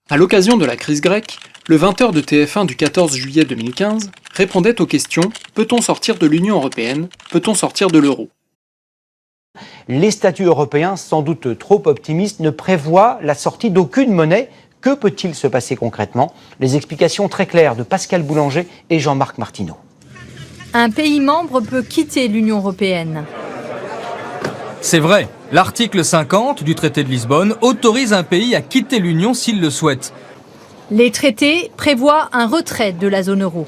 À l'occasion de la crise grecque, le 20h de TF1 du 14 juillet 2015 répondait aux questions « Peut-on sortir de l'Union européenne ? Peut-on sortir de l'euro ?» Les statuts européens, sans doute trop optimistes, ne prévoient la sortie d'aucune monnaie. Que peut-il se passer concrètement? Les explications très claires de Pascal Boulanger et Jean-Marc Martineau. Un pays membre peut quitter l'Union européenne. C'est vrai, l'article 50 du traité de Lisbonne autorise un pays à quitter l'Union s'il le souhaite. Les traités prévoient un retrait de la zone euro.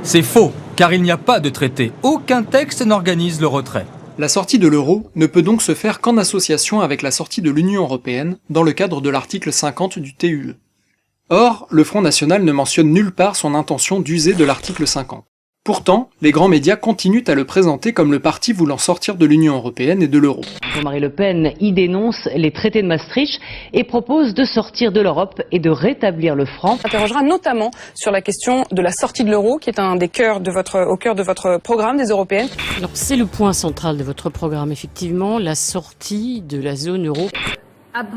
C'est faux, car il n'y a pas de traité. Aucun texte n'organise le retrait. La sortie de l'euro ne peut donc se faire qu'en association avec la sortie de l'Union européenne dans le cadre de l'article 50 du TUE. Or, le Front National ne mentionne nulle part son intention d'user de l'article 50. Pourtant, les grands médias continuent à le présenter comme le parti voulant sortir de l'Union européenne et de l'euro. Jean-Marie Le Pen y dénonce les traités de Maastricht et propose de sortir de l'Europe et de rétablir le franc. On interrogera notamment sur la question de la sortie de l'euro, qui est au cœur de votre programme des Européennes. Alors c'est le point central de votre programme, effectivement, la sortie de la zone euro.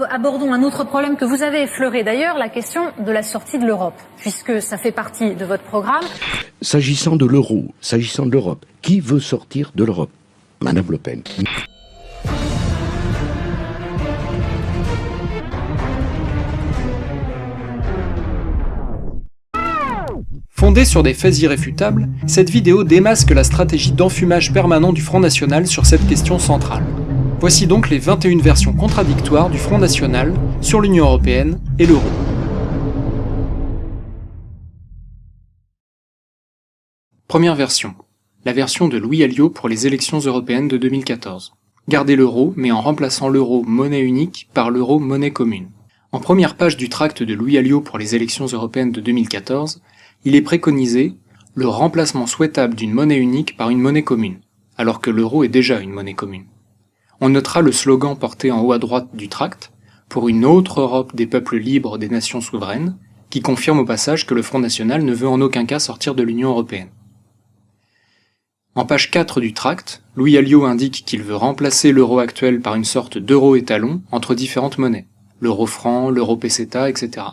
Abordons un autre problème que vous avez effleuré d'ailleurs, la question de la sortie de l'Europe, puisque ça fait partie de votre programme. S'agissant de l'euro, s'agissant de l'Europe, qui veut sortir de l'Europe? Madame Le Pen. Fondée sur des faits irréfutables, cette vidéo démasque la stratégie d'enfumage permanent du Front National sur cette question centrale. Voici donc les 21 versions contradictoires du Front National sur l'Union européenne et l'euro. Première version. La version de Louis Alliot pour les élections européennes de 2014. Garder l'euro, mais en remplaçant l'euro monnaie unique par l'euro monnaie commune. En première page du tract de Louis Alliot pour les élections européennes de 2014, il est préconisé le remplacement souhaitable d'une monnaie unique par une monnaie commune, alors que l'euro est déjà une monnaie commune. On notera le slogan porté en haut à droite du tract, pour une autre Europe des peuples libres des nations souveraines, qui confirme au passage que le Front National ne veut en aucun cas sortir de l'Union européenne. En page 4 du tract, Louis Alliot indique qu'il veut remplacer l'euro actuel par une sorte d'euro étalon entre différentes monnaies, l'euro-franc, l'euro-peseta, etc.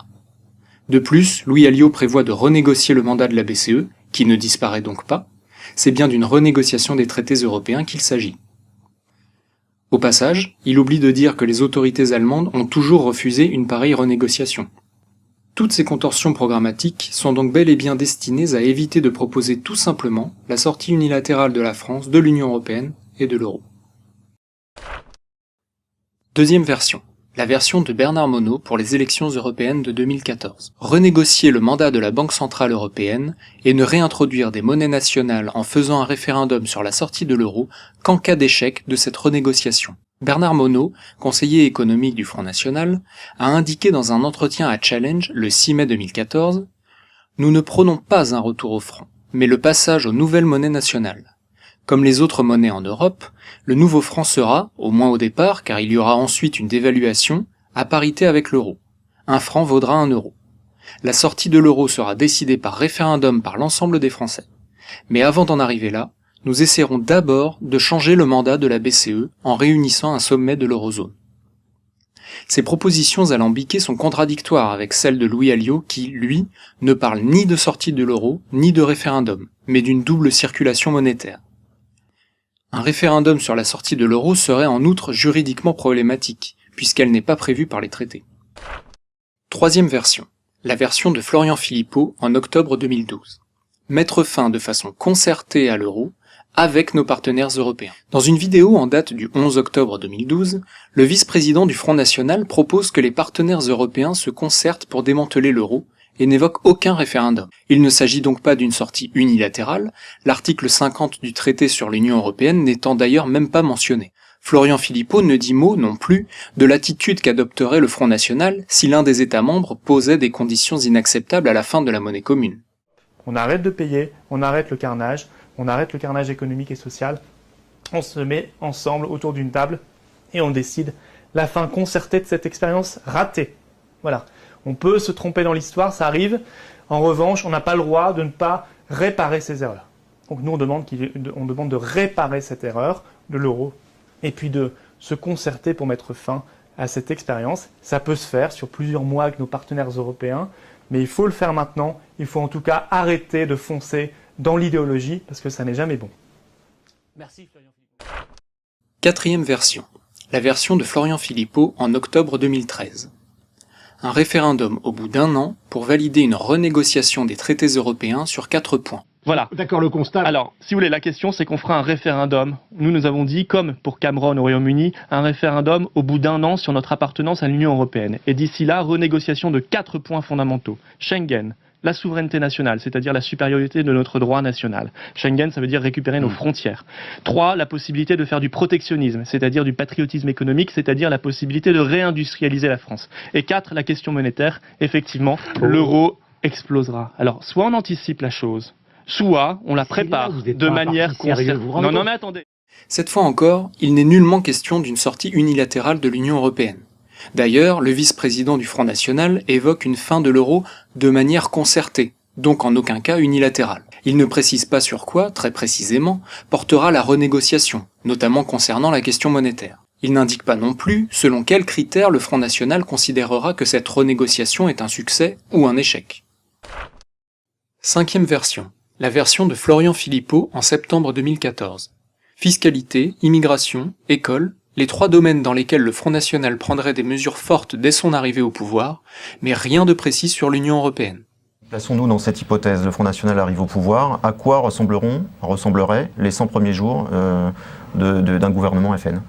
De plus, Louis Alliot prévoit de renégocier le mandat de la BCE, qui ne disparaît donc pas. C'est bien d'une renégociation des traités européens qu'il s'agit. Au passage, il oublie de dire que les autorités allemandes ont toujours refusé une pareille renégociation. Toutes ces contorsions programmatiques sont donc bel et bien destinées à éviter de proposer tout simplement la sortie unilatérale de la France de l'Union européenne et de l'euro. Deuxième version. La version de Bernard Monod pour les élections européennes de 2014. Renégocier le mandat de la Banque centrale européenne et ne réintroduire des monnaies nationales en faisant un référendum sur la sortie de l'euro qu'en cas d'échec de cette renégociation. Bernard Monod, conseiller économique du Front National, a indiqué dans un entretien à Challenge le 6 mai 2014 « Nous ne prônons pas un retour au franc, mais le passage aux nouvelles monnaies nationales. Comme les autres monnaies en Europe, le nouveau franc sera, au moins au départ, car il y aura ensuite une dévaluation, à parité avec l'euro. Un franc vaudra un euro. La sortie de l'euro sera décidée par référendum par l'ensemble des Français. Mais avant d'en arriver là, nous essaierons d'abord de changer le mandat de la BCE en réunissant un sommet de l'eurozone. » Ces propositions alambiquées sont contradictoires avec celles de Louis Alliot qui, lui, ne parle ni de sortie de l'euro, ni de référendum, mais d'une double circulation monétaire. Un référendum sur la sortie de l'euro serait en outre juridiquement problématique, puisqu'elle n'est pas prévue par les traités. Troisième version. La version de Florian Philippot en octobre 2012. Mettre fin de façon concertée à l'euro avec nos partenaires européens. Dans une vidéo en date du 11 octobre 2012, le vice-président du Front National propose que les partenaires européens se concertent pour démanteler l'euro et n'évoque aucun référendum. Il ne s'agit donc pas d'une sortie unilatérale, l'article 50 du traité sur l'Union européenne n'étant d'ailleurs même pas mentionné. Florian Philippot ne dit mot non plus de l'attitude qu'adopterait le Front National si l'un des États membres posait des conditions inacceptables à la fin de la monnaie commune. On arrête de payer, on arrête le carnage économique et social, on se met ensemble autour d'une table et on décide la fin concertée de cette expérience ratée. Voilà. On peut se tromper dans l'histoire, ça arrive. En revanche, on n'a pas le droit de ne pas réparer ces erreurs. Donc nous, on demande de réparer cette erreur de l'euro et puis de se concerter pour mettre fin à cette expérience. Ça peut se faire sur plusieurs mois avec nos partenaires européens, mais il faut le faire maintenant. Il faut en tout cas arrêter de foncer dans l'idéologie parce que ça n'est jamais bon. Merci Florian Philippot. Quatrième version. La version de Florian Philippot en octobre 2013. Un référendum au bout d'un an pour valider une renégociation des traités européens sur 4 points. Voilà. D'accord, le constat. Alors, si vous voulez, la question, c'est qu'on fera un référendum. Nous avons dit, comme pour Cameron au Royaume-Uni, un référendum au bout d'un an sur notre appartenance à l'Union européenne. Et d'ici là, renégociation de 4 points fondamentaux. Schengen, la souveraineté nationale, c'est-à-dire la supériorité de notre droit national. Schengen, ça veut dire récupérer nos frontières. 3, la possibilité de faire du protectionnisme, c'est-à-dire du patriotisme économique, c'est-à-dire la possibilité de réindustrialiser la France. Et 4, la question monétaire, effectivement, l'euro explosera. Alors, soit on anticipe la chose, soit on la prépare de manière concertée. Non, mais attendez. Cette fois encore, il n'est nullement question d'une sortie unilatérale de l'Union européenne. D'ailleurs, le vice-président du Front National évoque une fin de l'euro de manière concertée, donc en aucun cas unilatérale. Il ne précise pas sur quoi, très précisément, portera la renégociation, notamment concernant la question monétaire. Il n'indique pas non plus selon quels critères le Front National considérera que cette renégociation est un succès ou un échec. Cinquième version. La version de Florian Philippot en septembre 2014. Fiscalité, immigration, école, les 3 domaines dans lesquels le Front National prendrait des mesures fortes dès son arrivée au pouvoir, mais rien de précis sur l'Union européenne. Plaçons-nous dans cette hypothèse, le Front National arrive au pouvoir, à quoi ressembleraient les 100 premiers jours d'un gouvernement FN ?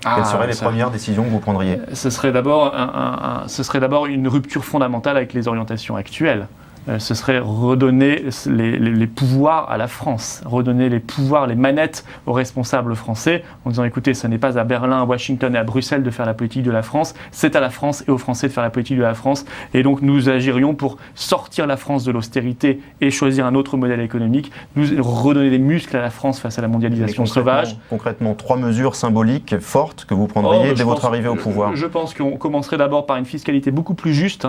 Quelles seraient les premières décisions que vous prendriez ? Ce serait d'abord une rupture fondamentale avec les orientations actuelles. Ce serait redonner les pouvoirs à la France, redonner les pouvoirs, les manettes aux responsables français, en disant écoutez, ce n'est pas à Berlin, à Washington et à Bruxelles de faire la politique de la France, c'est à la France et aux Français de faire la politique de la France. Et donc nous agirions pour sortir la France de l'austérité et choisir un autre modèle économique, nous redonner des muscles à la France face à la mondialisation sauvage. Concrètement, 3 mesures symboliques fortes que vous prendriez dès votre arrivée au pouvoir. Je pense qu'on commencerait d'abord par une fiscalité beaucoup plus juste,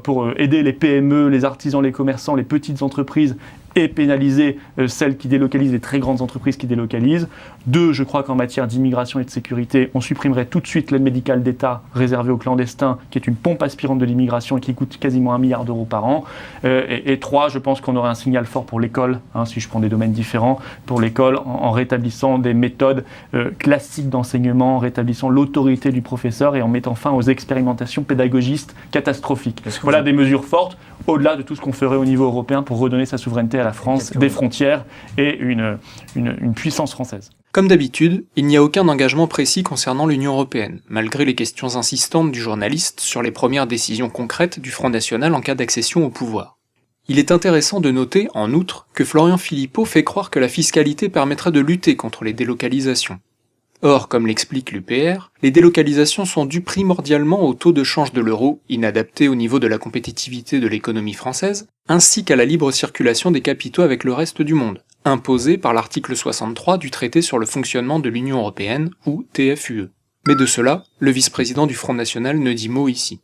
pour aider les PME, les artisans, les commerçants, les petites entreprises et pénaliser celles qui délocalisent, les très grandes entreprises qui délocalisent. 2, je crois qu'en matière d'immigration et de sécurité, on supprimerait tout de suite l'aide médicale d'État réservée aux clandestins, qui est une pompe aspirante de l'immigration et qui coûte quasiment 1 milliard d'euros par an. Et 3, je pense qu'on aurait un signal fort pour l'école, si je prends des domaines différents, pour l'école, en rétablissant des méthodes classiques d'enseignement, en rétablissant l'autorité du professeur et en mettant fin aux expérimentations pédagogistes catastrophiques. Voilà des mesures fortes, au-delà de tout ce qu'on ferait au niveau européen pour redonner sa souveraineté à la France, des frontières et une puissance française. Comme d'habitude, il n'y a aucun engagement précis concernant l'Union européenne, malgré les questions insistantes du journaliste sur les premières décisions concrètes du Front National en cas d'accession au pouvoir. Il est intéressant de noter, en outre, que Florian Philippot fait croire que la fiscalité permettrait de lutter contre les délocalisations. Or, comme l'explique l'UPR, les délocalisations sont dues primordialement au taux de change de l'euro, inadapté au niveau de la compétitivité de l'économie française, ainsi qu'à la libre circulation des capitaux avec le reste du monde, imposé par l'article 63 du traité sur le fonctionnement de l'Union européenne, ou TFUE. Mais de cela, le vice-président du Front National ne dit mot ici.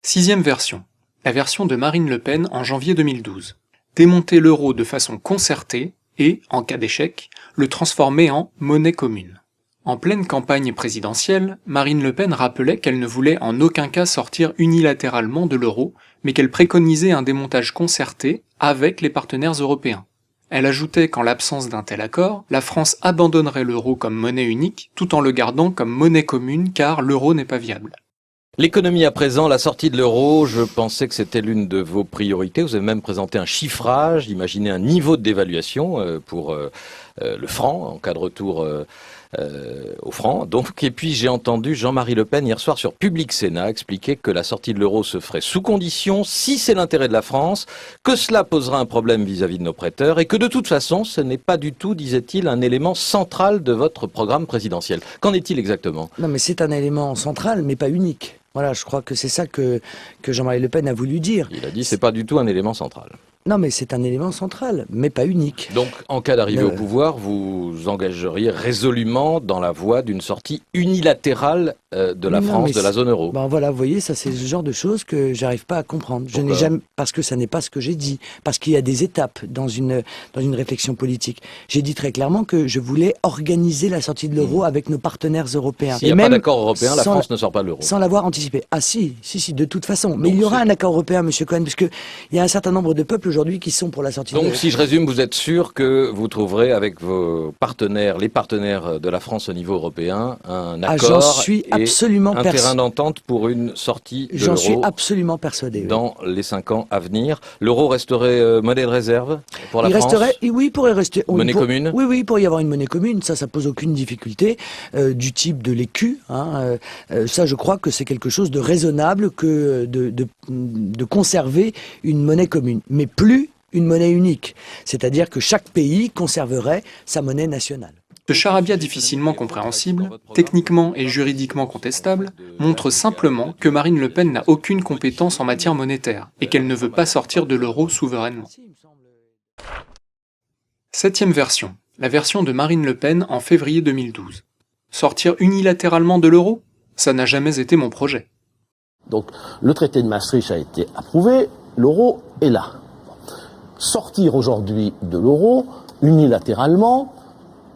Sixième version. La version de Marine Le Pen en janvier 2012. Démonter l'euro de façon concertée, et, en cas d'échec, le transformer en monnaie commune. En pleine campagne présidentielle, Marine Le Pen rappelait qu'elle ne voulait en aucun cas sortir unilatéralement de l'euro, mais qu'elle préconisait un démontage concerté avec les partenaires européens. Elle ajoutait qu'en l'absence d'un tel accord, la France abandonnerait l'euro comme monnaie unique, tout en le gardant comme monnaie commune car l'euro n'est pas viable. L'économie à présent, la sortie de l'euro, je pensais que c'était l'une de vos priorités. Vous avez même présenté un chiffrage, imaginez un niveau de dévaluation pour le franc, en cas de retour au franc. Donc, et puis j'ai entendu Jean-Marie Le Pen hier soir sur Public Sénat expliquer que la sortie de l'euro se ferait sous condition, si c'est l'intérêt de la France, que cela posera un problème vis-à-vis de nos prêteurs et que de toute façon, ce n'est pas du tout, disait-il, un élément central de votre programme présidentiel. Qu'en est-il exactement ? Non, mais c'est un élément central, mais pas unique. Voilà, je crois que c'est ça que Jean-Marie Le Pen a voulu dire. Il a dit c'est pas du tout un élément central. Non, mais c'est un élément central, mais pas unique. Donc, en cas d'arrivée au pouvoir, vous engageriez résolument dans la voie d'une sortie unilatérale de la France de la zone euro. Ben voilà, vous voyez, ça c'est le genre de choses que j'arrive pas à comprendre. Je n'ai jamais, parce que ça n'est pas ce que j'ai dit, parce qu'il y a des étapes dans une réflexion politique. J'ai dit très clairement que je voulais organiser la sortie de l'euro avec nos partenaires européens. S'il n'y a pas d'accord européen, la France ne sort pas de l'euro. Sans l'avoir anticipé. Ah si, de toute façon. Mais il y aura un accord européen, Monsieur Cohen, parce que il y a un certain nombre de peuples aujourd'hui qui sont pour la sortie de l'euro. Donc, si je résume, vous êtes sûr que vous trouverez avec vos partenaires, les partenaires de la France au niveau européen, un accord j'en suis absolument et un terrain d'entente pour une sortie de l'euro. J'en suis absolument persuadé. Dans les 5 ans à venir, l'euro resterait monnaie de réserve pour la France. Oui, il pourrait rester. Monnaie commune. Oui, il pourrait y avoir une monnaie commune. Ça pose aucune difficulté du type de l'écu. Ça, je crois que c'est quelque chose de raisonnable que de conserver une monnaie commune, mais plus une monnaie unique. C'est-à-dire que chaque pays conserverait sa monnaie nationale. Ce charabia difficilement compréhensible, techniquement et juridiquement contestable, montre simplement que Marine Le Pen n'a aucune compétence en matière monétaire et qu'elle ne veut pas sortir de l'euro souverainement. 7e version, la version de Marine Le Pen en février 2012. Sortir unilatéralement de l'euro ? Ça n'a jamais été mon projet. Donc le traité de Maastricht a été approuvé, l'euro est là. Sortir aujourd'hui de l'euro, unilatéralement,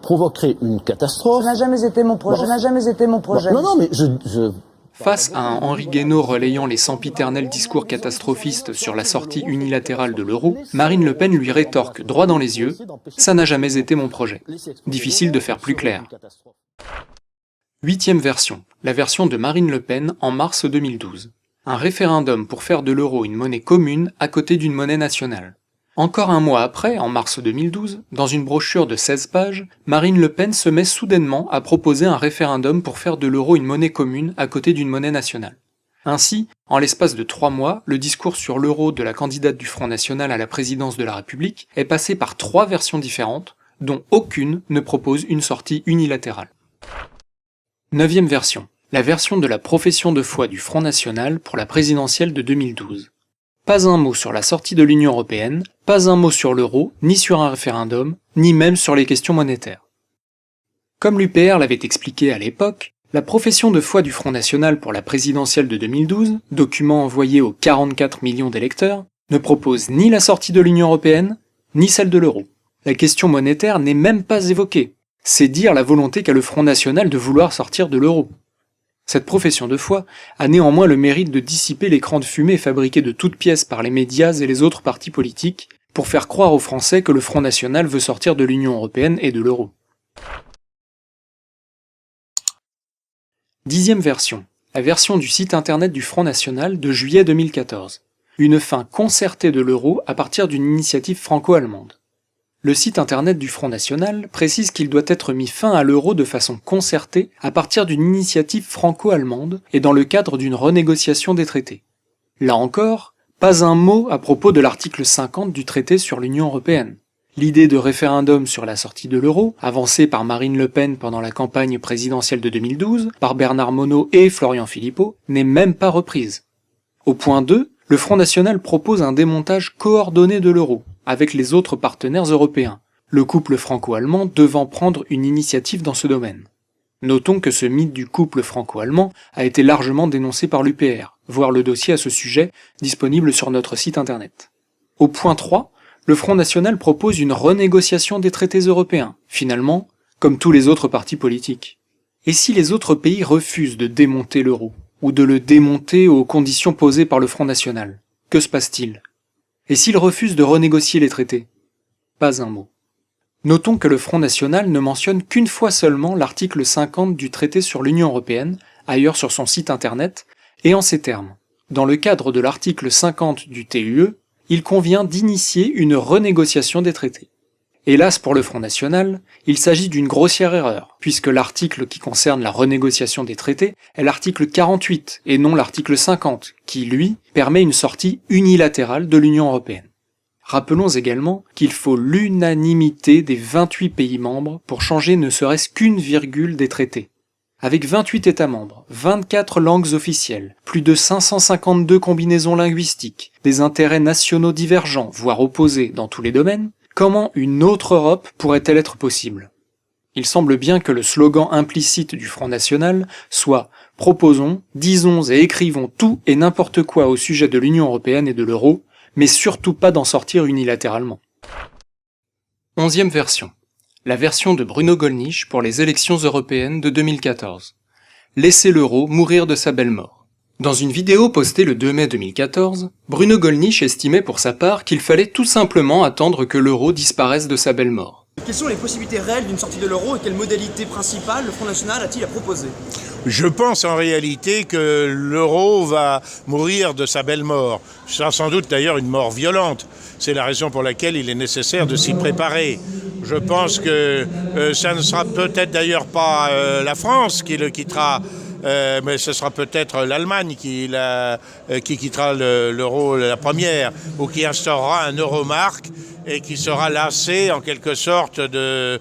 provoquerait une catastrophe. Ça n'a jamais été mon projet. Non, mais Face à un Henri Guénaud relayant les sempiternels discours catastrophistes sur la sortie unilatérale de l'euro, Marine Le Pen lui rétorque droit dans les yeux « Ça n'a jamais été mon projet ». Difficile de faire plus clair. 8e version, la version de Marine Le Pen en mars 2012. Un référendum pour faire de l'euro une monnaie commune à côté d'une monnaie nationale. Encore un mois après, en mars 2012, dans une brochure de 16 pages, Marine Le Pen se met soudainement à proposer un référendum pour faire de l'euro une monnaie commune à côté d'une monnaie nationale. Ainsi, en l'espace de 3 mois, le discours sur l'euro de la candidate du Front National à la présidence de la République est passé par 3 versions différentes, dont aucune ne propose une sortie unilatérale. 9e version, la version de la profession de foi du Front National pour la présidentielle de 2012. Pas un mot sur la sortie de l'Union européenne, pas un mot sur l'euro, ni sur un référendum, ni même sur les questions monétaires. Comme l'UPR l'avait expliqué à l'époque, la profession de foi du Front National pour la présidentielle de 2012, document envoyé aux 44 millions d'électeurs, ne propose ni la sortie de l'Union européenne, ni celle de l'euro. La question monétaire n'est même pas évoquée. C'est dire la volonté qu'a le Front National de vouloir sortir de l'euro. Cette profession de foi a néanmoins le mérite de dissiper l'écran de fumée fabriqué de toutes pièces par les médias et les autres partis politiques pour faire croire aux Français que le Front National veut sortir de l'Union européenne et de l'euro. 10e version, la version du site internet du Front National de juillet 2014. Une fin concertée de l'euro à partir d'une initiative franco-allemande. Le site internet du Front National précise qu'il doit être mis fin à l'euro de façon concertée à partir d'une initiative franco-allemande et dans le cadre d'une renégociation des traités. Là encore, pas un mot à propos de l'article 50 du traité sur l'Union européenne. L'idée de référendum sur la sortie de l'euro, avancée par Marine Le Pen pendant la campagne présidentielle de 2012, par Bernard Monod et Florian Philippot, n'est même pas reprise. Au point 2, le Front National propose un démontage coordonné de l'euro, avec les autres partenaires européens, le couple franco-allemand devant prendre une initiative dans ce domaine. Notons que ce mythe du couple franco-allemand a été largement dénoncé par l'UPR, voir le dossier à ce sujet disponible sur notre site internet. Au point 3, le Front National propose une renégociation des traités européens, finalement, comme tous les autres partis politiques. Et si les autres pays refusent de démonter l'euro, ou de le démonter aux conditions posées par le Front National, que se passe-t-il ? Et s'ils refusent de renégocier les traités ? Pas un mot. Notons que le Front National ne mentionne qu'une fois seulement l'article 50 du traité sur l'Union européenne, ailleurs sur son site internet, et en ces termes. Dans le cadre de l'article 50 du TUE, il convient d'initier une renégociation des traités. Hélas pour le Front National, il s'agit d'une grossière erreur, puisque l'article qui concerne la renégociation des traités est l'article 48 et non l'article 50, qui, lui, permet une sortie unilatérale de l'Union européenne. Rappelons également qu'il faut l'unanimité des 28 pays membres pour changer ne serait-ce qu'une virgule des traités. Avec 28 États membres, 24 langues officielles, plus de 552 combinaisons linguistiques, des intérêts nationaux divergents, voire opposés dans tous les domaines, comment une autre Europe pourrait-elle être possible ? Il semble bien que le slogan implicite du Front National soit « Proposons, disons et écrivons tout et n'importe quoi au sujet de l'Union européenne et de l'euro, mais surtout pas d'en sortir unilatéralement ». 11e version. La version de Bruno Gollnisch pour les élections européennes de 2014. Laissez l'euro mourir de sa belle mort. Dans une vidéo postée le 2 mai 2014, Bruno Gollnisch estimait pour sa part qu'il fallait tout simplement attendre que l'euro disparaisse de sa belle mort. Quelles sont les possibilités réelles d'une sortie de l'euro et quelle modalité principale le Front National a-t-il à proposer ? Je pense en réalité que l'euro va mourir de sa belle mort. Ce sera sans doute d'ailleurs une mort violente. C'est la raison pour laquelle il est nécessaire de s'y préparer. Je pense que ça ne sera peut-être d'ailleurs pas la France qui le quittera, mais ce sera peut-être l'Allemagne qui quittera l'euro la première, ou qui instaurera un euro-marque et qui sera lassé en quelque sorte de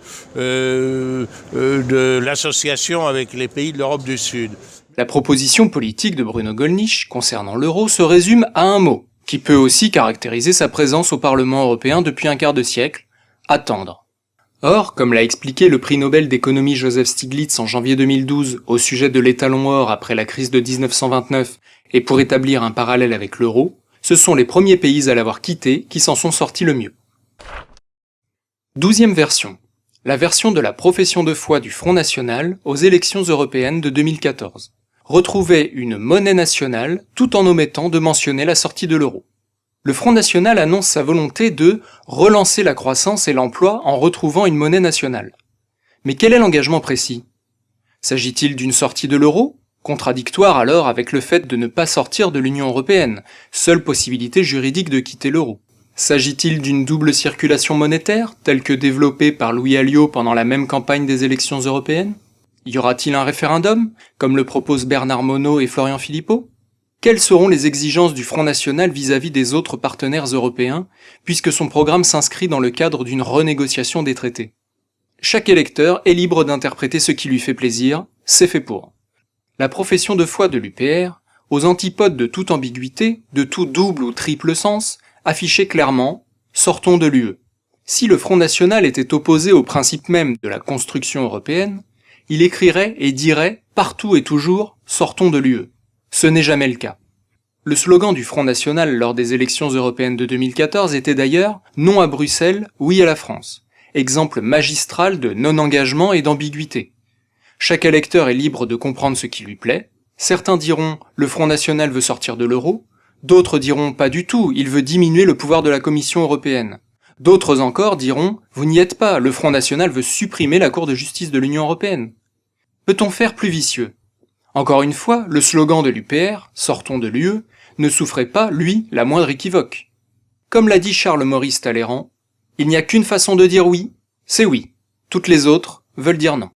l'association avec les pays de l'Europe du Sud. La proposition politique de Bruno Gollnisch concernant l'euro se résume à un mot, qui peut aussi caractériser sa présence au Parlement européen depuis un quart de siècle, attendre. Or, comme l'a expliqué le prix Nobel d'économie Joseph Stiglitz en janvier 2012 au sujet de l'étalon or après la crise de 1929 et pour établir un parallèle avec l'euro, ce sont les premiers pays à l'avoir quitté qui s'en sont sortis le mieux. 12e version. La version de la profession de foi du Front National aux élections européennes de 2014. Retrouver une monnaie nationale tout en omettant de mentionner la sortie de l'euro. Le Front National annonce sa volonté de relancer la croissance et l'emploi en retrouvant une monnaie nationale. Mais quel est l'engagement précis ? S'agit-il d'une sortie de l'euro ? Contradictoire alors avec le fait de ne pas sortir de l'Union européenne, seule possibilité juridique de quitter l'euro. S'agit-il d'une double circulation monétaire, telle que développée par Louis Alliot pendant la même campagne des élections européennes ? Y aura-t-il un référendum, comme le proposent Bernard Monod et Florian Philippot ? Quelles seront les exigences du Front National vis-à-vis des autres partenaires européens, puisque son programme s'inscrit dans le cadre d'une renégociation des traités ? Chaque électeur est libre d'interpréter ce qui lui fait plaisir, c'est fait pour. La profession de foi de l'UPR, aux antipodes de toute ambiguïté, de tout double ou triple sens, affichait clairement « sortons de l'UE ». Si le Front National était opposé au principe même de la construction européenne, il écrirait et dirait partout et toujours « sortons de l'UE ». Ce n'est jamais le cas. Le slogan du Front National lors des élections européennes de 2014 était d'ailleurs « Non à Bruxelles, oui à la France », exemple magistral de non-engagement et d'ambiguïté. Chaque électeur est libre de comprendre ce qui lui plaît. Certains diront « Le Front National veut sortir de l'euro », d'autres diront « Pas du tout, il veut diminuer le pouvoir de la Commission européenne ». D'autres encore diront « Vous n'y êtes pas, le Front National veut supprimer la Cour de justice de l'Union européenne ». Peut-on faire plus vicieux ? Encore une fois, le slogan de l'UPR, « Sortons de l'UE », ne souffrait pas, lui, la moindre équivoque. Comme l'a dit Charles-Maurice Talleyrand, « Il n'y a qu'une façon de dire oui, c'est oui. Toutes les autres veulent dire non ».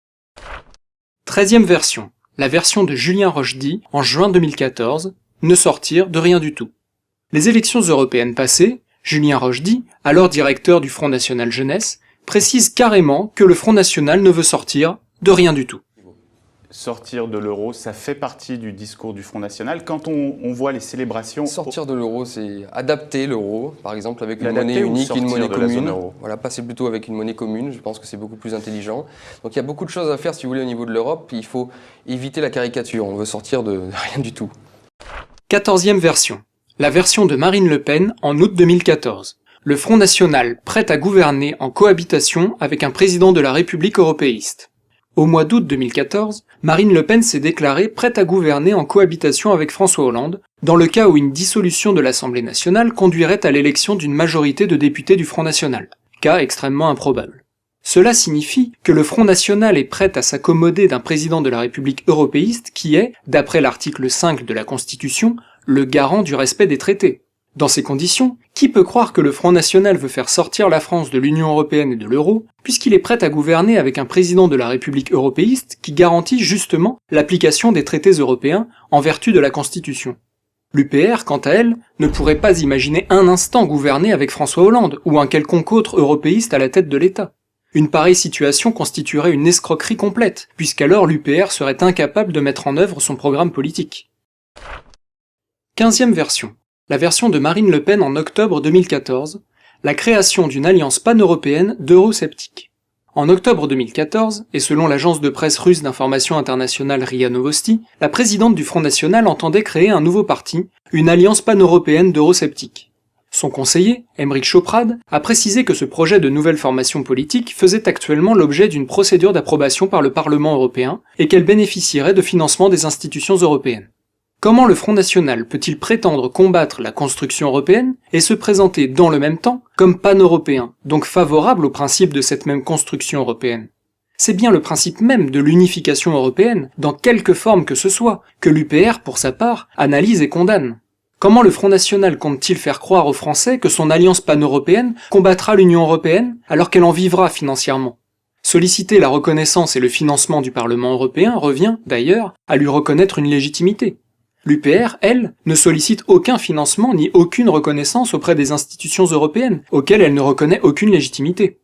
13e version, la version de Julien Rochdy en juin 2014, ne sortir de rien du tout. Les élections européennes passées, Julien Rochdy, alors directeur du Front National Jeunesse, précise carrément que le Front National ne veut sortir de rien du tout. Sortir de l'euro, ça fait partie du discours du Front National. Quand on voit les célébrations... Sortir de l'euro, c'est adapter l'euro, par exemple avec une monnaie unique et une monnaie commune. Voilà, passer plutôt avec une monnaie commune, je pense que c'est beaucoup plus intelligent. Donc il y a beaucoup de choses à faire, si vous voulez, au niveau de l'Europe. Il faut éviter la caricature, on veut sortir de rien du tout. 14e version, la version de Marine Le Pen en août 2014. Le Front National prêt à gouverner en cohabitation avec un président de la République européiste. Au mois d'août 2014, Marine Le Pen s'est déclarée prête à gouverner en cohabitation avec François Hollande, dans le cas où une dissolution de l'Assemblée nationale conduirait à l'élection d'une majorité de députés du Front National, cas extrêmement improbable. Cela signifie que le Front National est prêt à s'accommoder d'un président de la République européiste qui est, d'après l'article 5 de la Constitution, le garant du respect des traités. Dans ces conditions, qui peut croire que le Front National veut faire sortir la France de l'Union européenne et de l'euro, puisqu'il est prêt à gouverner avec un président de la République européiste qui garantit justement l'application des traités européens en vertu de la Constitution. L'UPR, quant à elle, ne pourrait pas imaginer un instant gouverner avec François Hollande ou un quelconque autre européiste à la tête de l'État. Une pareille situation constituerait une escroquerie complète, puisqu'alors l'UPR serait incapable de mettre en œuvre son programme politique. 15e version. La version de Marine Le Pen en octobre 2014, la création d'une alliance pan-européenne d'eurosceptiques. En octobre 2014, et selon l'agence de presse russe d'information internationale RIA Novosti, la présidente du Front National entendait créer un nouveau parti, une alliance pan-européenne d'eurosceptiques. Son conseiller, Aymeric Choprade, a précisé que ce projet de nouvelle formation politique faisait actuellement l'objet d'une procédure d'approbation par le Parlement européen et qu'elle bénéficierait de financement des institutions européennes. Comment le Front National peut-il prétendre combattre la construction européenne et se présenter dans le même temps comme pan-européen, donc favorable au principe de cette même construction européenne? C'est bien le principe même de l'unification européenne, dans quelque forme que ce soit, que l'UPR, pour sa part, analyse et condamne. Comment le Front National compte-t-il faire croire aux Français que son alliance pan-européenne combattra l'Union européenne alors qu'elle en vivra financièrement? Solliciter la reconnaissance et le financement du Parlement européen revient, d'ailleurs, à lui reconnaître une légitimité. L'UPR, elle, ne sollicite aucun financement ni aucune reconnaissance auprès des institutions européennes, auxquelles elle ne reconnaît aucune légitimité.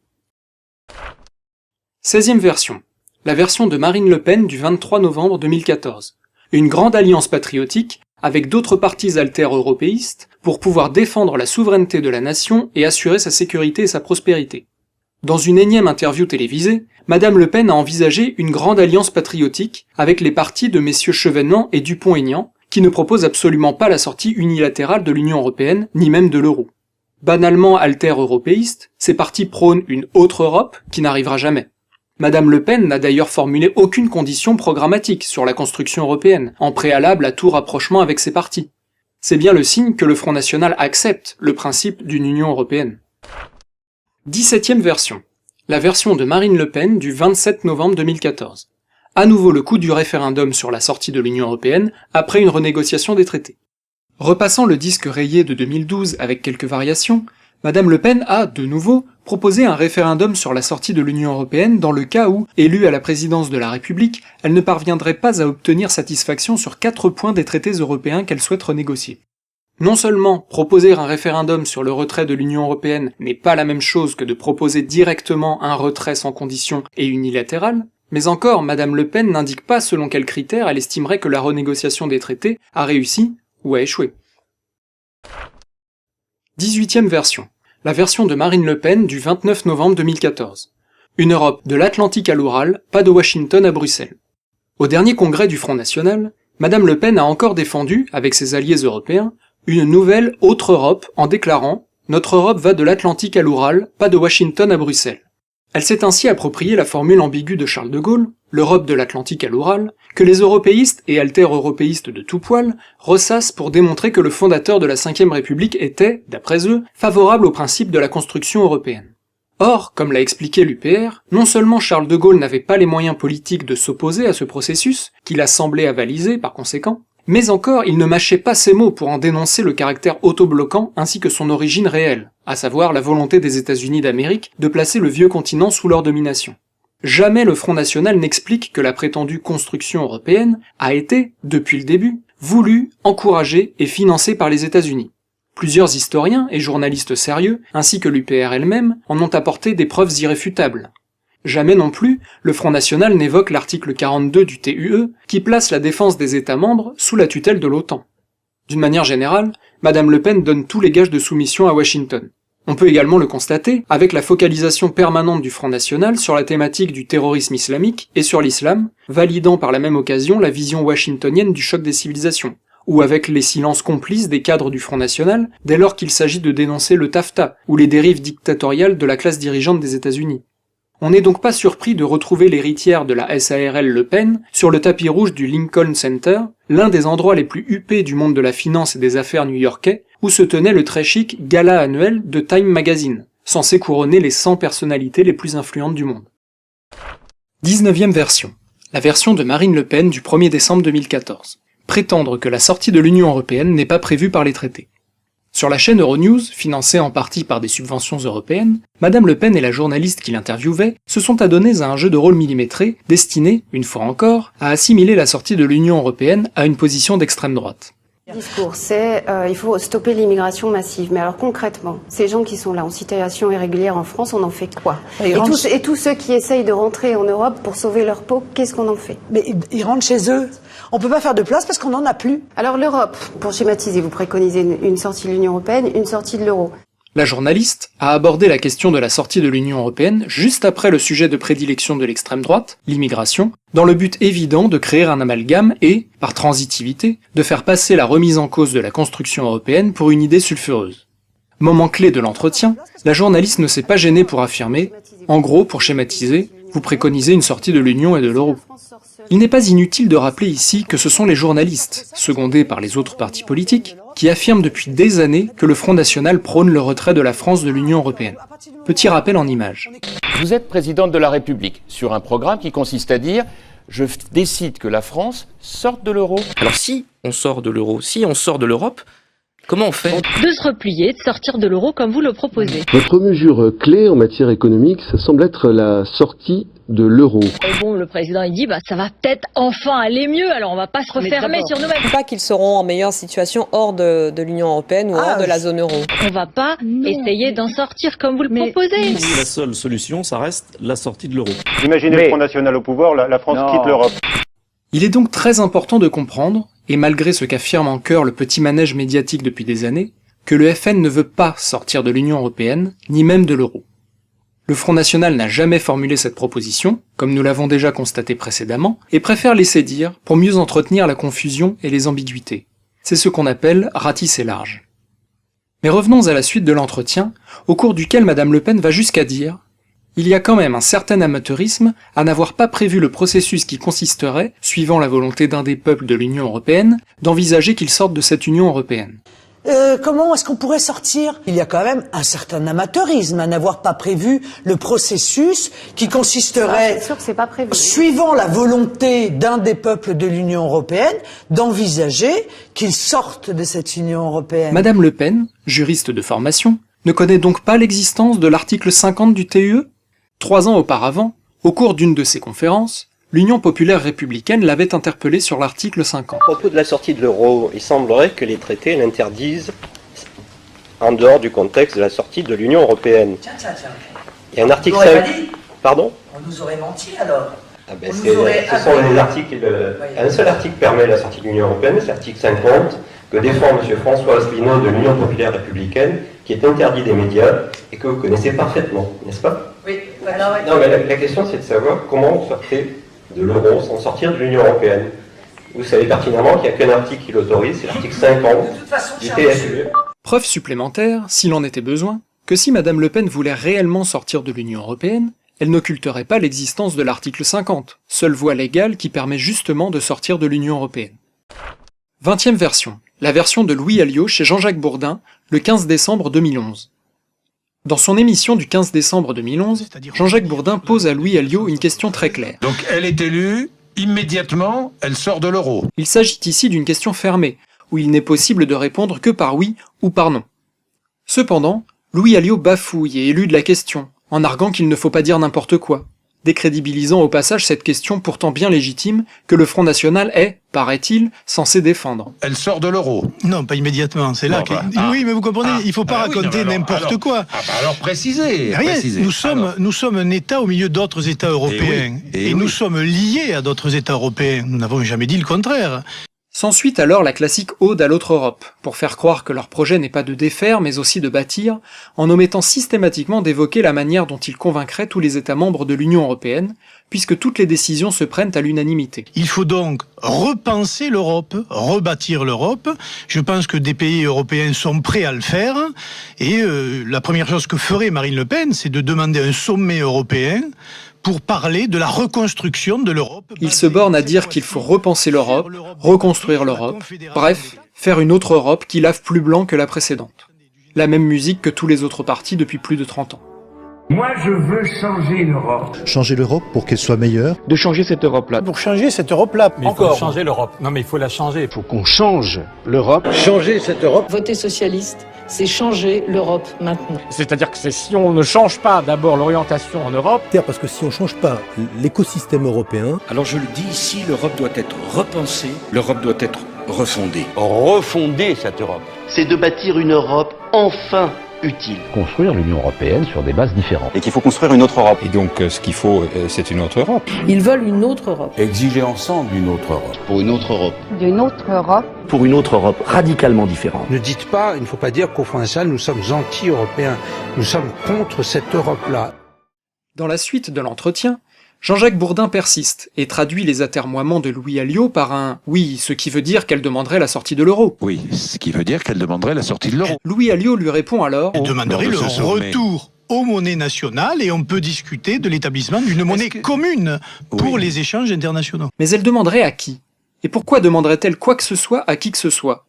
16e version. La version de Marine Le Pen du 23 novembre 2014. Une grande alliance patriotique avec d'autres partis alter-européistes pour pouvoir défendre la souveraineté de la nation et assurer sa sécurité et sa prospérité. Dans une énième interview télévisée, Madame Le Pen a envisagé une grande alliance patriotique avec les partis de messieurs Chevènement et Dupont-Aignan, qui ne proposent absolument pas la sortie unilatérale de l'Union européenne, ni même de l'euro. Banalement alter-européistes, ces partis prônent une autre Europe qui n'arrivera jamais. Madame Le Pen n'a d'ailleurs formulé aucune condition programmatique sur la construction européenne, en préalable à tout rapprochement avec ces partis. C'est bien le signe que le Front National accepte le principe d'une Union européenne. 17e version. La version de Marine Le Pen du 27 novembre 2014. À nouveau le coup du référendum sur la sortie de l'Union européenne après une renégociation des traités. Repassant le disque rayé de 2012 avec quelques variations, Madame Le Pen a, de nouveau, proposé un référendum sur la sortie de l'Union européenne dans le cas où, élue à la présidence de la République, elle ne parviendrait pas à obtenir satisfaction sur 4 points des traités européens qu'elle souhaite renégocier. Non seulement proposer un référendum sur le retrait de l'Union européenne n'est pas la même chose que de proposer directement un retrait sans condition et unilatéral, mais encore Madame Le Pen n'indique pas selon quels critères elle estimerait que la renégociation des traités a réussi ou a échoué. 18e version. La version de Marine Le Pen du 29 novembre 2014. Une Europe de l'Atlantique à l'Oural, pas de Washington à Bruxelles. Au dernier congrès du Front National, Madame Le Pen a encore défendu, avec ses alliés européens, une nouvelle autre Europe en déclarant « Notre Europe va de l'Atlantique à l'Oural, pas de Washington à Bruxelles ». Elle s'est ainsi approprié la formule ambiguë de Charles de Gaulle, l'Europe de l'Atlantique à l'Oural, que les européistes et alter-européistes de tout poil ressassent pour démontrer que le fondateur de la Ve République était, d'après eux, favorable au principe de la construction européenne. Or, comme l'a expliqué l'UPR, non seulement Charles de Gaulle n'avait pas les moyens politiques de s'opposer à ce processus, qu'il a semblé avaliser par conséquent, mais encore il ne mâchait pas ses mots pour en dénoncer le caractère autobloquant ainsi que son origine réelle, à savoir la volonté des États-Unis d'Amérique de placer le vieux continent sous leur domination. Jamais le Front National n'explique que la prétendue construction européenne a été, depuis le début, voulue, encouragée et financée par les États-Unis. Plusieurs historiens et journalistes sérieux, ainsi que l'UPR elle-même, en ont apporté des preuves irréfutables. Jamais non plus, le Front National n'évoque l'article 42 du TUE, qui place la défense des États membres sous la tutelle de l'OTAN. D'une manière générale, Madame Le Pen donne tous les gages de soumission à Washington. On peut également le constater avec la focalisation permanente du Front National sur la thématique du terrorisme islamique et sur l'islam, validant par la même occasion la vision washingtonienne du choc des civilisations, ou avec les silences complices des cadres du Front National dès lors qu'il s'agit de dénoncer le TAFTA ou les dérives dictatoriales de la classe dirigeante des États-Unis. On n'est donc pas surpris de retrouver l'héritière de la SARL Le Pen sur le tapis rouge du Lincoln Center, l'un des endroits les plus huppés du monde de la finance et des affaires new-yorkais, où se tenait le très chic gala annuel de Time Magazine, censé couronner les 100 personnalités les plus influentes du monde. 19e version. La version de Marine Le Pen du 1er décembre 2014. Prétendre que la sortie de l'Union européenne n'est pas prévue par les traités. Sur la chaîne Euronews, financée en partie par des subventions européennes, Madame Le Pen et la journaliste qui l'interviewait se sont adonnés à un jeu de rôle millimétré destiné, une fois encore, à assimiler la sortie de l'Union européenne à une position d'extrême droite. discours, c'est il faut stopper l'immigration massive. Mais alors concrètement, ces gens qui sont là en situation irrégulière en France, on en fait quoi? Et tous ceux qui essayent de rentrer en Europe pour sauver leur peau, qu'est-ce qu'on en fait? Mais ils rentrent chez eux. On peut pas faire de place parce qu'on n'en a plus. Alors l'Europe, pour schématiser, vous préconisez une sortie de l'Union européenne, une sortie de l'euro. La journaliste a abordé la question de la sortie de l'Union européenne juste après le sujet de prédilection de l'extrême droite, l'immigration, dans le but évident de créer un amalgame et, par transitivité, de faire passer la remise en cause de la construction européenne pour une idée sulfureuse. Moment clé de l'entretien, la journaliste ne s'est pas gênée pour affirmer, en gros, pour schématiser, vous préconisez une sortie de l'Union et de l'euro. Il n'est pas inutile de rappeler ici que ce sont les journalistes, secondés par les autres partis politiques, qui affirment depuis des années que le Front National prône le retrait de la France de l'Union européenne. Petit rappel en images. Vous êtes présidente de la République sur un programme qui consiste à dire « je décide que la France sorte de l'euro ». Alors si on sort de l'euro, si on sort de l'Europe, comment on fait? De se replier, de sortir de l'euro comme vous le proposez. Votre mesure clé en matière économique, ça semble être la sortie de l'euro. Et bon, le président il dit ça va peut-être enfin aller mieux, alors on va pas se refermer sur nous-mêmes. Pas qu'ils seront en meilleure situation hors de l'Union européenne ou hors de la zone euro. On va pas essayer d'en sortir comme vous le proposez. La seule solution, ça reste la sortie de l'euro. Imaginez le Front National au pouvoir, la France quitte l'Europe. Il est donc très important de comprendre, et malgré ce qu'affirme en chœur le petit manège médiatique depuis des années, que le FN ne veut pas sortir de l'Union européenne, ni même de l'euro. Le Front National n'a jamais formulé cette proposition, comme nous l'avons déjà constaté précédemment, et préfère laisser dire pour mieux entretenir la confusion et les ambiguïtés. C'est ce qu'on appelle ratisser large. Mais revenons à la suite de l'entretien, au cours duquel Madame Le Pen va jusqu'à dire « Il y a quand même un certain amateurisme à n'avoir pas prévu le processus qui consisterait, suivant la volonté d'un des peuples de l'Union européenne, d'envisager qu'il sorte de cette Union européenne. » Comment est-ce qu'on pourrait sortir? Il y a quand même un certain amateurisme à n'avoir pas prévu le processus qui consisterait, c'est sûr que c'est pas prévu. Suivant la volonté d'un des peuples de l'Union européenne, d'envisager qu'il sorte de cette Union européenne. Madame Le Pen, juriste de formation, ne connaît donc pas l'existence de l'article 50 du TUE? 3 ans auparavant, au cours d'une de ses conférences, l'Union populaire républicaine l'avait interpellé sur l'article 50. À propos de la sortie de l'euro, il semblerait que les traités l'interdisent en dehors du contexte de la sortie de l'Union européenne. Tiens. Il y a un article 5... Pardon? On nous aurait menti alors. Ce sont les articles... Un seul article permet la sortie de l'Union européenne, c'est l'article 50, que défend M. François Asselineau de l'Union populaire républicaine, qui est interdit des médias et que vous connaissez parfaitement, n'est-ce pas? Oui. Non, mais la question c'est de savoir comment on sortait de l'euro sans sortir de l'Union européenne. Vous savez pertinemment qu'il n'y a qu'un article qui l'autorise, c'est l'article 50 du TSUE. Preuve supplémentaire, s'il en était besoin, que si Madame Le Pen voulait réellement sortir de l'Union européenne, elle n'occulterait pas l'existence de l'article 50, seule voie légale qui permet justement de sortir de l'Union européenne. 20e version, la version de Louis Alliot chez Jean-Jacques Bourdin, le 15 décembre 2011. Dans son émission du 15 décembre 2011, Jean-Jacques Bourdin pose à Louis Alliot une question très claire. Donc elle est élue, immédiatement, elle sort de l'euro. Il s'agit ici d'une question fermée, où il n'est possible de répondre que par oui ou par non. Cependant, Louis Alliot bafouille et élude la question, en arguant qu'il ne faut pas dire n'importe quoi, décrédibilisant au passage cette question pourtant bien légitime que le Front National est, paraît-il, censé défendre. Elle sort de l'euro. Non, pas immédiatement, c'est là Oui, mais vous comprenez, il ne faut pas raconter n'importe quoi. Alors précisez. Rien, nous sommes un État au milieu d'autres États européens. Et nous sommes liés à d'autres États européens. Nous n'avons jamais dit le contraire. S'ensuit alors la classique ode à l'autre Europe, pour faire croire que leur projet n'est pas de défaire mais aussi de bâtir, en omettant systématiquement d'évoquer la manière dont ils convaincraient tous les États membres de l'Union européenne, puisque toutes les décisions se prennent à l'unanimité. Il faut donc repenser l'Europe, rebâtir l'Europe. Je pense que des pays européens sont prêts à le faire, et la première chose que ferait Marine Le Pen, c'est de demander un sommet européen pour parler de la reconstruction de l'Europe. Il se borne à dire qu'il faut repenser l'Europe, reconstruire l'Europe, bref, faire une autre Europe qui lave plus blanc que la précédente. La même musique que tous les autres partis depuis plus de 30 ans. Moi, je veux changer l'Europe. Changer l'Europe pour qu'elle soit meilleure. De changer cette Europe-là. Pour changer cette Europe-là. Mais encore. Il faut changer l'Europe. Non, mais il faut la changer. Il faut qu'on change l'Europe. Changer cette Europe. Voter socialiste, c'est changer l'Europe maintenant. C'est-à-dire que si on ne change pas d'abord l'orientation en Europe... Parce que si on ne change pas l'écosystème européen... Alors je le dis ici, l'Europe doit être repensée, l'Europe doit être refonder. Refonder cette Europe. C'est de bâtir une Europe enfin utile. Construire l'Union européenne sur des bases différentes. Et qu'il faut construire une autre Europe. Et donc ce qu'il faut, c'est une autre Europe. Ils veulent une autre Europe. Exiger ensemble une autre Europe. Pour une autre Europe. D'une autre Europe. Pour une autre Europe radicalement différente. Ne dites pas, il ne faut pas dire qu'au Front National, nous sommes anti-européens. Nous sommes contre cette Europe-là. Dans la suite de l'entretien, Jean-Jacques Bourdin persiste et traduit les atermoiements de Louis Alliot par un « oui », ce qui veut dire qu'elle demanderait la sortie de l'euro. Oui, ce qui veut dire qu'elle demanderait la sortie de l'euro. Louis Alliot lui répond alors « Elle demanderait le retour aux monnaies nationales et on peut discuter de l'établissement d'une monnaie commune pour les échanges internationaux. » Mais elle demanderait à qui? Et pourquoi demanderait-elle quoi que ce soit à qui que ce soit?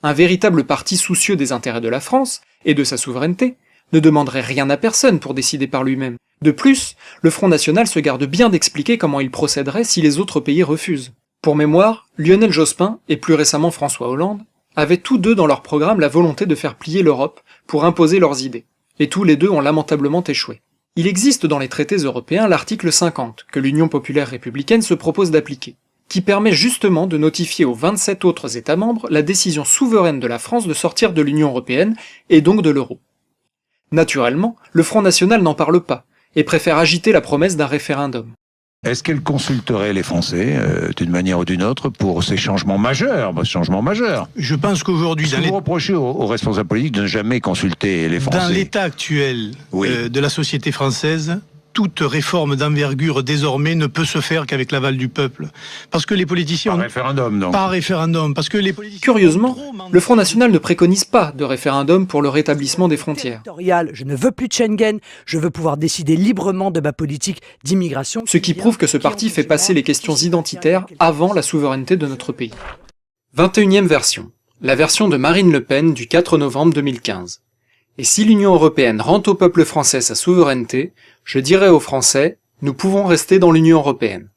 Un véritable parti soucieux des intérêts de la France et de sa souveraineté ne demanderait rien à personne pour décider par lui-même. De plus, le Front National se garde bien d'expliquer comment il procéderait si les autres pays refusent. Pour mémoire, Lionel Jospin, et plus récemment François Hollande, avaient tous deux dans leur programme la volonté de faire plier l'Europe pour imposer leurs idées. Et tous les deux ont lamentablement échoué. Il existe dans les traités européens l'article 50, que l'Union populaire républicaine se propose d'appliquer, qui permet justement de notifier aux 27 autres États membres la décision souveraine de la France de sortir de l'Union européenne, et donc de l'euro. Naturellement, le Front National n'en parle pas, et préfère agiter la promesse d'un référendum. Est-ce qu'elle consulterait les Français, d'une manière ou d'une autre, pour ces changements majeurs, Je pense qu'aujourd'hui... Vous reprochez aux responsables politiques de ne jamais consulter les Français. Dans l'état actuel de la société française, toute réforme d'envergure désormais ne peut se faire qu'avec l'aval du peuple. Parce que les politiciens... Par référendum, donc. Par référendum, parce que les politiciens... Curieusement, le Front National ne préconise pas de référendum pour le rétablissement des frontières. Je ne veux plus de Schengen, je veux pouvoir décider librement de ma politique d'immigration. Ce qui prouve que ce parti fait passer les questions identitaires avant la souveraineté de notre pays. 21e version. La version de Marine Le Pen du 4 novembre 2015. Et si l'Union européenne rend au peuple français sa souveraineté, je dirais aux Français, nous pouvons rester dans l'Union européenne.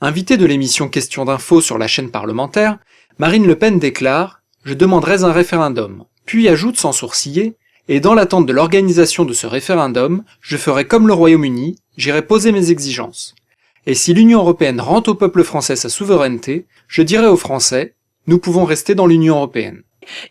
Invitée de l'émission Question d'info sur la chaîne parlementaire, Marine Le Pen déclare « Je demanderai un référendum », puis ajoute sans sourciller « Et dans l'attente de l'organisation de ce référendum, je ferai comme le Royaume-Uni, j'irai poser mes exigences. Et si l'Union européenne rend au peuple français sa souveraineté, je dirai aux Français, nous pouvons rester dans l'Union européenne. »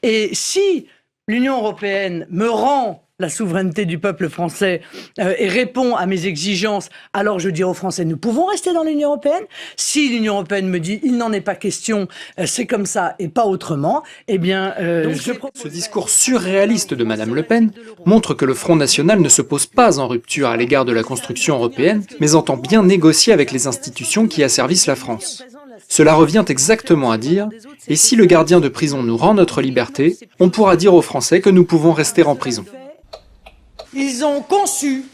Et si l'Union européenne me rend la souveraineté du peuple français et répond à mes exigences, alors je dirai aux Français, nous pouvons rester dans l'Union européenne. Si l'Union européenne me dit, il n'en est pas question, c'est comme ça et pas autrement, eh bien... Ce discours surréaliste de Madame Le Pen montre que le Front National ne se pose pas en rupture à l'égard de la construction européenne, mais entend bien négocier avec les institutions qui asservissent la France. Cela revient exactement à dire « Et si le gardien de prison nous rend notre liberté, on pourra dire aux Français que nous pouvons rester en prison. » Ils ont conçu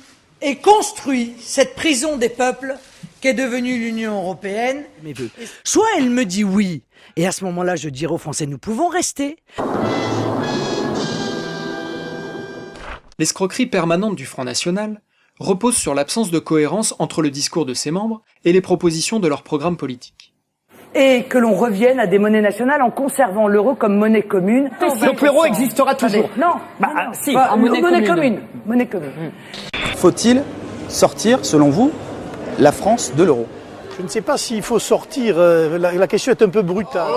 et construit cette prison des peuples qu'est devenue l'Union européenne. Soit elle me dit oui, et à ce moment-là, je dirai aux Français, nous pouvons rester. L'escroquerie permanente du Front National repose sur l'absence de cohérence entre le discours de ses membres et les propositions de leur programme politique. Et que l'on revienne à des monnaies nationales en conservant l'euro comme monnaie commune. Donc l'euro existera toujours. Non, si, en monnaie commune. Monnaie commune. Faut-il sortir, selon vous, la France de l'euro? Je ne sais pas s'il faut sortir, la question est un peu brutale.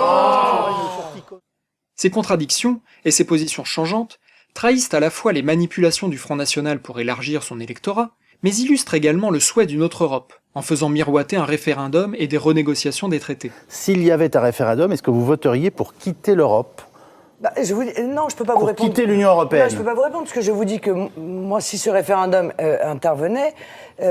Ces contradictions et ces positions changeantes trahissent à la fois les manipulations du Front National pour élargir son électorat, mais illustrent également le souhait d'une autre Europe, en faisant miroiter un référendum et des renégociations des traités. S'il y avait un référendum, est-ce que vous voteriez pour quitter l'Europe ? Non, je ne peux pas vous répondre. Pour quitter l'Union européenne. Non, je ne peux pas vous répondre, parce que je vous dis que moi, si ce référendum intervenait,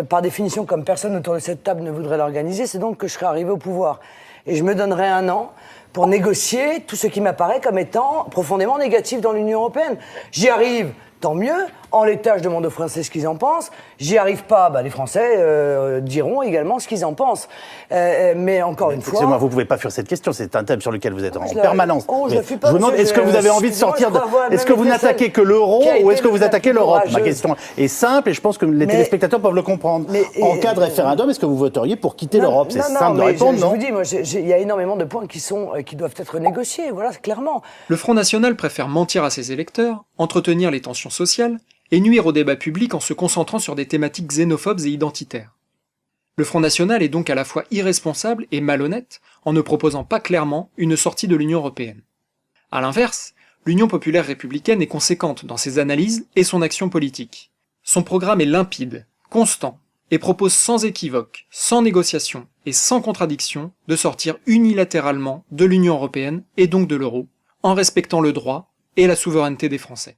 par définition, comme personne autour de cette table ne voudrait l'organiser, c'est donc que je serais arrivé au pouvoir. Et je me donnerais un an pour négocier tout ce qui m'apparaît comme étant profondément négatif dans l'Union européenne. J'y arrive, tant mieux. En l'état, je demande aux Français ce qu'ils en pensent. J'y arrive pas, les Français diront également ce qu'ils en pensent. Mais encore une fois... Excusez-moi, vous ne pouvez pas fuir cette question, c'est un thème sur lequel vous êtes en permanence. Je vous demande, est-ce que vous avez envie de sortir de... Est-ce que vous n'attaquez que l'euro ou est-ce que vous attaquez l'Europe? Ma question est simple et je pense que les téléspectateurs peuvent le comprendre. En cas de référendum, est-ce que vous voteriez pour quitter l'Europe? C'est simple de répondre, non? Je vous dis, moi, il y a énormément de points qui doivent être négociés, voilà, clairement. Le Front National préfère mentir à ses électeurs, entretenir les tensions sociales, et nuire au débat public en se concentrant sur des thématiques xénophobes et identitaires. Le Front National est donc à la fois irresponsable et malhonnête en ne proposant pas clairement une sortie de l'Union européenne. À l'inverse, l'Union populaire républicaine est conséquente dans ses analyses et son action politique. Son programme est limpide, constant, et propose sans équivoque, sans négociation et sans contradiction de sortir unilatéralement de l'Union européenne et donc de l'euro, en respectant le droit et la souveraineté des Français.